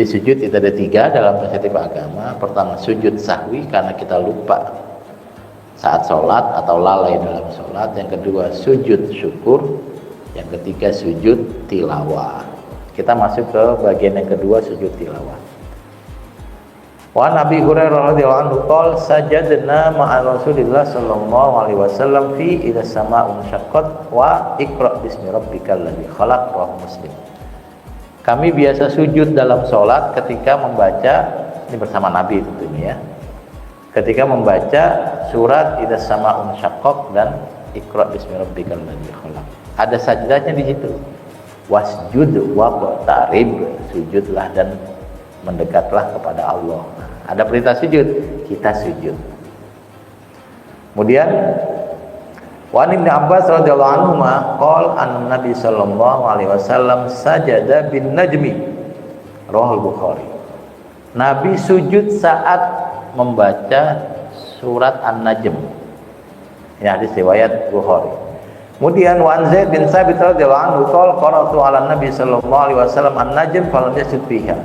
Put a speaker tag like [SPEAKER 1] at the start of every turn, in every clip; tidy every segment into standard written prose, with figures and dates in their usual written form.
[SPEAKER 1] Jadi sujud itu ada 3 dalam perspektif agama. Pertama, sujud sahwi karena kita lupa saat sholat atau lalai dalam sholat. Yang kedua, sujud syukur. Yang ketiga, sujud tilawah. Kita masuk ke bagian yang kedua, sujud tilawah. Wa Nabi Hurairah radhiyallahu anhu qol sajadna ma'a Rasulillah sallallahu alaihi wasallam fi idza sama'un syaqqat wa iqra bismi rabbikal ladzi khalaq, rawahu Muslim. Kami biasa sujud dalam sholat ketika membaca, ini bersama Nabi tentunya ya, ketika membaca surat idza sama'un syaqqat dan iqra bismi rabbikal ladzi khalaq. Ada sajdahnya di situ. Wasjud waqtarib, sujudlah dan mendekatlah kepada Allah. Nah, ada perintah sujud, kita sujud. Kemudian wa Ibnu Abbas radhiyallahu anhu qol an Nabi sallallahu alaihi wasallam sajada bin najmi, rawahu Bukhari. Nabi sujud saat membaca surat An-Najm. Ini hadis riwayat Bukhari. Kemudian wa Zaid bin Sabit radhiyallahu anhu qol qara'tu 'ala Nabi sallallahu alaihi wasallam An-Najm falam yasjud fiha.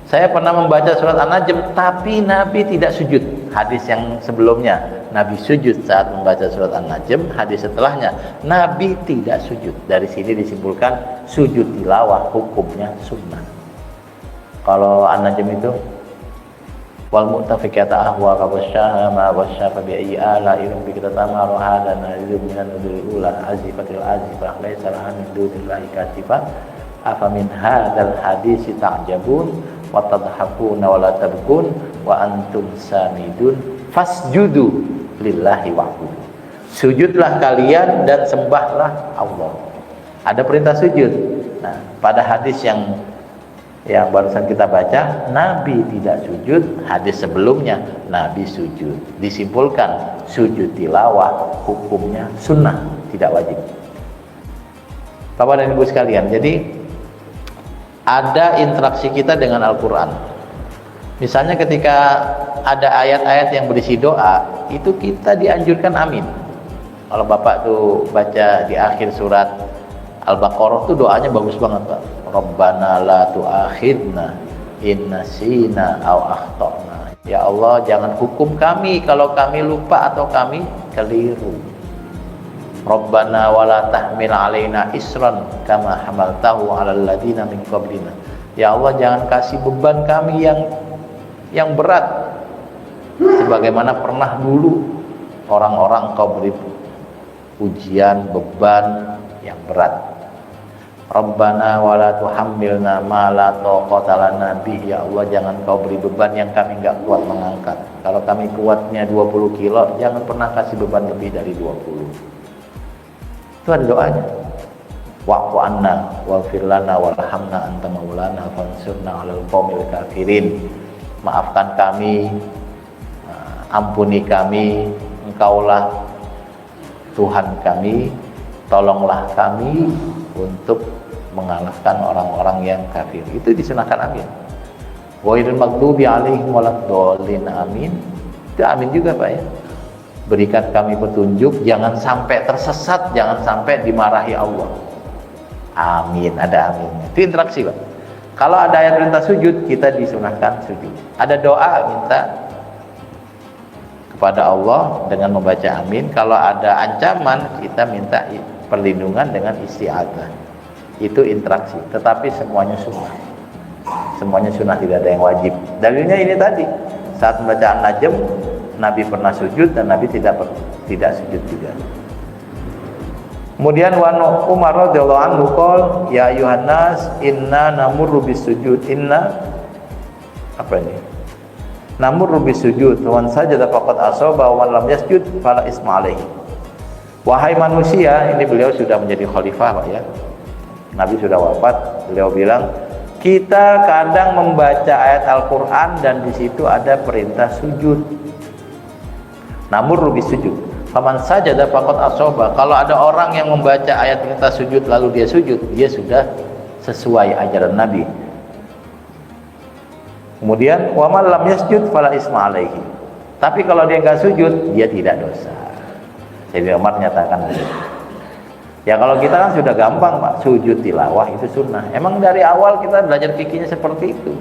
[SPEAKER 1] Saya pernah membaca surat An-Najm tapi Nabi tidak sujud. Hadis yang sebelumnya Nabi sujud saat membaca surat An-Najm, hadis setelahnya Nabi tidak sujud. Dari sini disimpulkan sujud tilawah hukumnya sunnah. Kalau An-Najm itu wal mu'tafiqat ahwa qabasyaha ma wasyafa bi ayyi ala ilm bi kita tamaru hada nadiru minan nudul ula azifatil azifah laisa laha min dunillahi katifa afa min hadzal hadis ta'jabun wa tadhakuna wa la tabkun wa antum samidun fasjudu lillahi wa'budu. Sujudlah kalian dan sembahlah Allah. Ada perintah sujud. Nah, pada hadis yang barusan kita baca, Nabi tidak sujud. Hadis sebelumnya Nabi sujud. Disimpulkan sujud tilawah hukumnya sunnah, tidak wajib. Bapak dan Ibu sekalian, jadi ada interaksi kita dengan Al-Quran. Misalnya ketika ada ayat-ayat yang berisi doa, itu kita dianjurkan amin. Kalau Bapak tuh baca di akhir surat Al-Baqarah tuh doanya bagus banget, Pak. Rabbana la tu'akhidna in nasina aw akhtana. Ya Allah, jangan hukum kami kalau kami lupa atau kami keliru. Rabbana wala tahmil alaina isran kama hamaltahu 'alal ladina min qablina. Ya Allah, jangan kasih beban kami yang berat sebagaimana pernah dulu orang-orang Engkau beri ujian, beban yang berat. Rabbana wala tuhammilna ma la taqata lana bih. Ya Allah, jangan Kau beri beban yang kami enggak kuat mengangkat. Kalau kami kuatnya 20 kilo, jangan pernah kasih beban lebih dari 20. Itu ada doanya. Wa'fu anna waghfir lana warhamna anta maulana fansurna 'alal qaumil kafirin. Maafkan kami, ampuni kami, Engkaulah Tuhan kami, tolonglah kami untuk mengalahkan orang-orang yang kafir. Itu disunahkan amin. Ghairil maghdubi 'alaihim waladdallin, amin. Itu amin juga, Pak ya. Berikan kami petunjuk, jangan sampai tersesat, jangan sampai dimarahi Allah. Amin, ada aminnya. Itu interaksi, Pak. Kalau ada ayat perintah sujud, kita disunahkan sujud. Ada doa minta kepada Allah dengan membaca amin. Kalau ada ancaman, kita minta perlindungan dengan isti'adzah. Itu interaksi, tetapi semuanya sunnah. Semuanya sunnah, tidak ada yang wajib. Dalilnya ini tadi, saat membaca An-Najm, Nabi pernah sujud dan Nabi tidak sujud juga. Kemudian wa Umar radhiyallahu anhu qol ya ayuhan nas inna namurru bisujud inna apa ini? Namurru bisujud wa man sajada faqad asaba wa man lam yasjud fala isma alaihi. Wahai manusia, ini beliau sudah menjadi khalifah, Pak ya. Nabi sudah wafat, beliau bilang, kita kadang membaca ayat Al-Qur'an dan di situ ada perintah sujud. Namurru bisujud. Faman sajada faqad asaba. Kalau ada orang yang membaca ayat perintah sujud lalu dia sujud, dia sudah sesuai ajaran Nabi. Kemudian wa man lam yasjud fala isma alaihi. Tapi kalau dia enggak sujud, dia tidak dosa. Sayyidina Umar nyatakan begitu. Ya kalau kita kan sudah gampang, Pak, sujud tilawah itu sunnah. Emang dari awal kita belajar fikihnya seperti itu.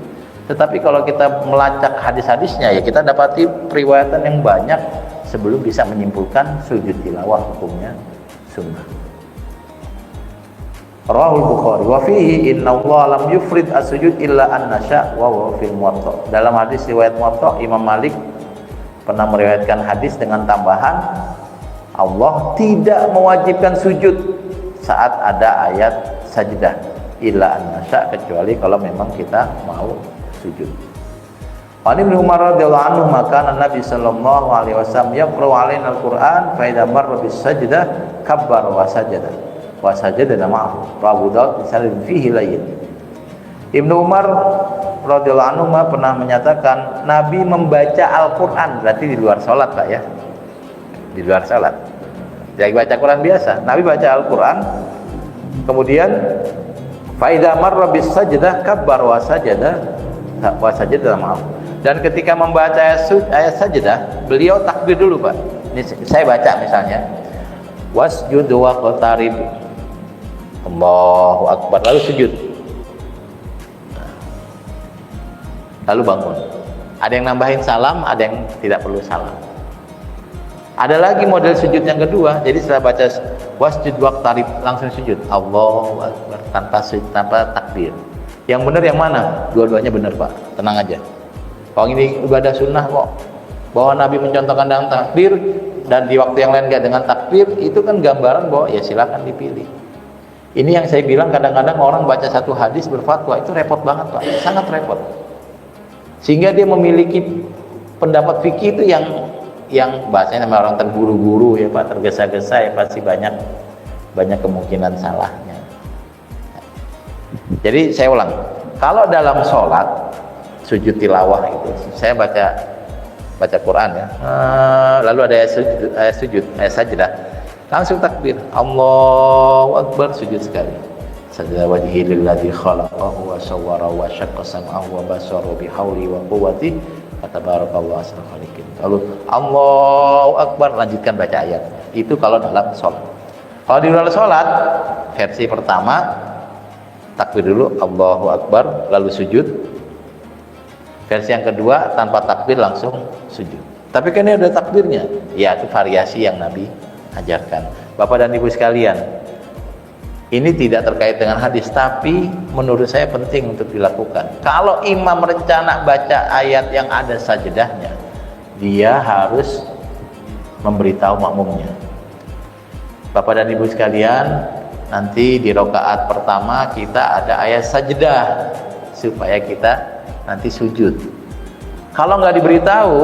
[SPEAKER 1] Tetapi kalau kita melacak hadis-hadisnya, ya kita dapati periwayatan yang banyak sebelum bisa menyimpulkan sujud tilawah hukumnya sunnah. Rawahul Bukhari wa fihi innallaha lam yufrid as-sujud illa an nasya wa huwa fil Muwatta. Dalam hadis riwayat Muwatta, Imam Malik pernah meriwayatkan hadis dengan tambahan Allah tidak mewajibkan sujud saat ada ayat sajdah illa an nasya, kecuali kalau memang kita mau sujud. Ani bin Umar radhiyallahu anhu, maka Nabi sallallahu alaihi wasallam yaqra'u alaina al-Qur'an fa idza marra bis sajdah kabbara wa sajada wa sajada ma'ahu. Abu Daud misalnya fihi lain. Ibnu Umar radhiyallahu anhu pernah menyatakan Nabi membaca Al-Qur'an, berarti di luar salat Pak ya. Di luar salat. Jadi baca Quran biasa, Nabi baca Al-Qur'an. Kemudian fa idza marra bis sajdah kabbara wa sajada ma'ahu. Dan ketika membaca ayat sajdah, beliau takbir dulu Pak. Ini saya baca misalnya wasjud waqtarib, Allahu Akbar, lalu sujud, lalu bangun. Ada yang nambahin salam, ada yang tidak perlu salam. Ada lagi model sujud yang kedua, jadi setelah baca wasjud waqtarib langsung sujud, Allahu Akbar, tanpa takbir. Yang benar yang mana? Dua-duanya benar Pak, tenang aja. Kalau ini ibadah sunnah kok, bahwa Nabi mencontohkan dengan takbir dan di waktu yang lain nggak dengan takbir, itu kan gambaran bahwa ya silakan dipilih. Ini yang saya bilang, kadang-kadang orang baca satu hadis berfatwa itu repot banget Pak, sangat repot. Sehingga dia memiliki pendapat fikih itu yang bahasanya namanya orang terburu-buru ya Pak, tergesa-gesa ya, pasti banyak kemungkinan salahnya. Jadi saya ulang, kalau dalam sholat sujud tilawah itu saya baca Quran ya, lalu ada ayat sajdah, langsung takbir, Allahu Akbar, sujud sekali. Sajada wajhi lilladzi khalaqahu wa sawwara wa syaqqa sam'ahu wa basara bihauli wa quwwati tabarakallahu ahsanul khaliqin. Lalu Allahu Akbar, lanjutkan baca ayat. Itu kalau dalam sholat. Kalau di luar sholat, versi pertama takbir dulu, Allahu Akbar, lalu sujud. Versi yang kedua tanpa takbir langsung sujud. Tapi kan ini ada takbirnya. Ya, itu variasi yang Nabi ajarkan. Bapak dan Ibu sekalian, ini tidak terkait dengan hadis, tapi menurut saya penting untuk dilakukan. Kalau imam rencana baca ayat yang ada sajdahnya, dia harus memberitahu makmumnya. Bapak dan Ibu sekalian, nanti di rakaat pertama kita ada ayat sajdah supaya kita nanti sujud. Kalau nggak diberitahu,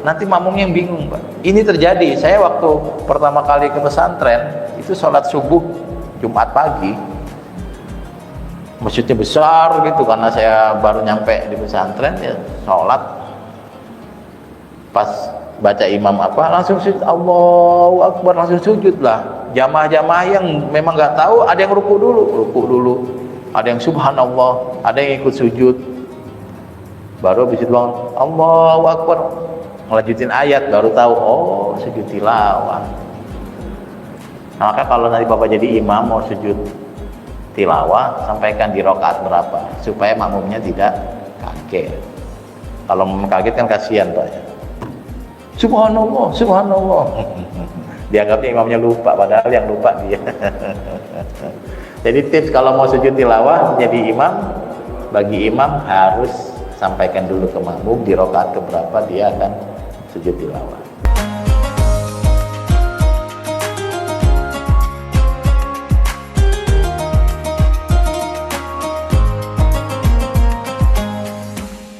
[SPEAKER 1] nanti makmumnya yang bingung Pak. Ini terjadi. Saya waktu pertama kali ke pesantren itu sholat subuh Jumat pagi, masjidnya besar gitu, karena saya baru nyampe di pesantren ya, sholat pas baca imam langsung sujud, Allahu Akbar, langsung sujud lah. Jamaah-jamaah yang memang nggak tahu, ada yang ruku dulu, ada yang subhanallah, ada yang ikut sujud, baru habis itu Allahu Akbar, ngelanjutin ayat, baru tahu oh sujud tilawah. Nah, maka kalau nanti Bapak jadi imam mau sujud tilawah, sampaikan di rakaat berapa supaya makmumnya tidak kaget. Kalau kaget kan kasihan Pak ya. Subhanallah, subhanallah. Dianggapnya imamnya lupa, padahal yang lupa dia. Jadi tips kalau mau sujud tilawah jadi imam, bagi imam harus sampaikan dulu ke makmum di rakaat keberapa dia akan sujud tilawah.